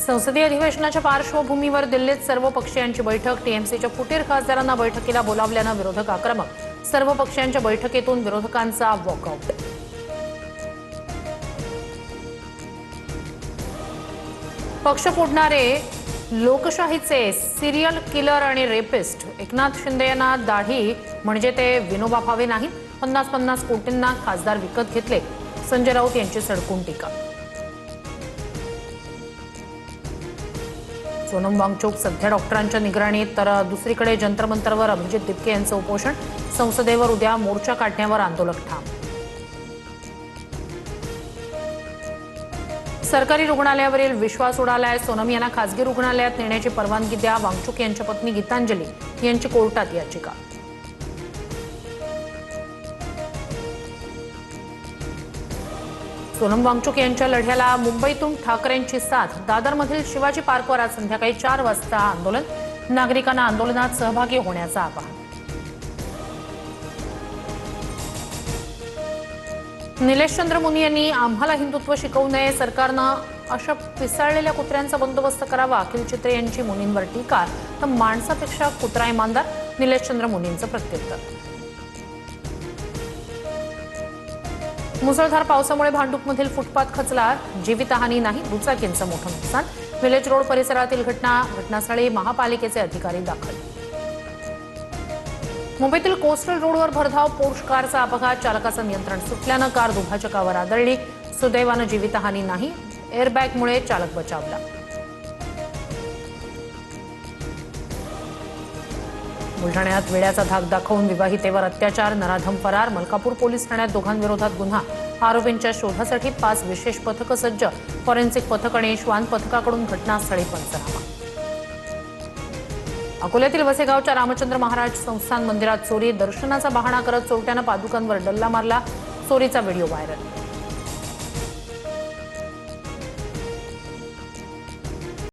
संसदीय अधिवेशनाच्या पार्श्वभूमीवर दिल्लीत सर्व पक्षीयांची बैठक। टीएमसीच्या फुटीर खासदारांना बैठकीला बोलावल्यानं विरोधक आक्रमक। सर्व पक्षीयांच्या बैठकीतून विरोधकांचा वॉकआउट। पक्ष फोडणारे लोकशाहीचे सिरियल किलर आणि रेपिस्ट एकनाथ शिंदे यांना दाढी म्हणजे ते विनोबा भावे नाही। 50-50 कोटींना खासदार विकत घेतले। संजय राऊत यांची सडकून टीका। सोनम वांगचुक सध्या डॉक्टरांच्या निगराणीत, तर दुसरीकडे जंतर मंतरवर अभिजित दिपके यांचं उपोषण। संसदेवर उद्या मोर्चा काढण्यावर आंदोलक ठाम। सरकारी रुग्णालयावरील विश्वास उडालाय। सोनम यांना खासगी रुग्णालयात नेण्याची परवानगी द्या। वांगचुक यांच्या पत्नी गीतांजली यांची कोर्टात याचिका। सोनम वांगचुक यांच्या लढ्याला मुंबईतून ठाकरेंची साथ। दादरमधील शिवाजी पार्कवर आज संध्याकाळी 4 वाजता आंदोलन। नागरिकांना आंदोलनात सहभागी होण्याचं आवाहन। निलेश चंद्र मुनी यांनी आम्हाला हिंदुत्व शिकवू नये, सरकारनं अशा पिसाळलेल्या कुत्र्यांचा बंदोबस्त करावा। अखिल चित्रे यांची मुनींवर टीका, तर माणसापेक्षा कुत्रा इमानदार, निलेश चंद्र मुनींचं प्रत्युत्तर। मुसळधार पावसामुळे भांडूपमधील फुटपाथ खचला। जीवितहानी नाही, दुचाकींचं मोठं नुकसान। विलेज रोड परिसरातील घटनास्थळी महापालिकेचे अधिकारी दाखल। मुंबईतील कोस्टल रोडवर भरधाव पोर्श कारचा अपघात। चालकाचं नियंत्रण सुटल्यानं कार दुभाजकावर आदळली। सुदैवानं जीवितहानी नाही, एअरबॅगमुळे चालक बचावला। बुलढाण्यात वेड्याचा धाक दाखवून विवाहितेवर अत्याचार, नराधम फरार। मलकापूर पोलीस ठाण्यात दोघांविरोधात गुन्हा। आरोपींच्या शोधासाठी 5 विशेष पथकं सज्ज। फॉरेन्सिक पथक आणि श्वान पथकाकडून घटनास्थळी पंचनामा। अकोल्यातील वसेगावच्या रामचंद्र महाराज संस्थान मंदिरात चोरी। दर्शनाचा बहाणा करत चोरट्यानं पादुकांवर डल्ला मारला। चोरीचा व्हिडिओ व्हायरल।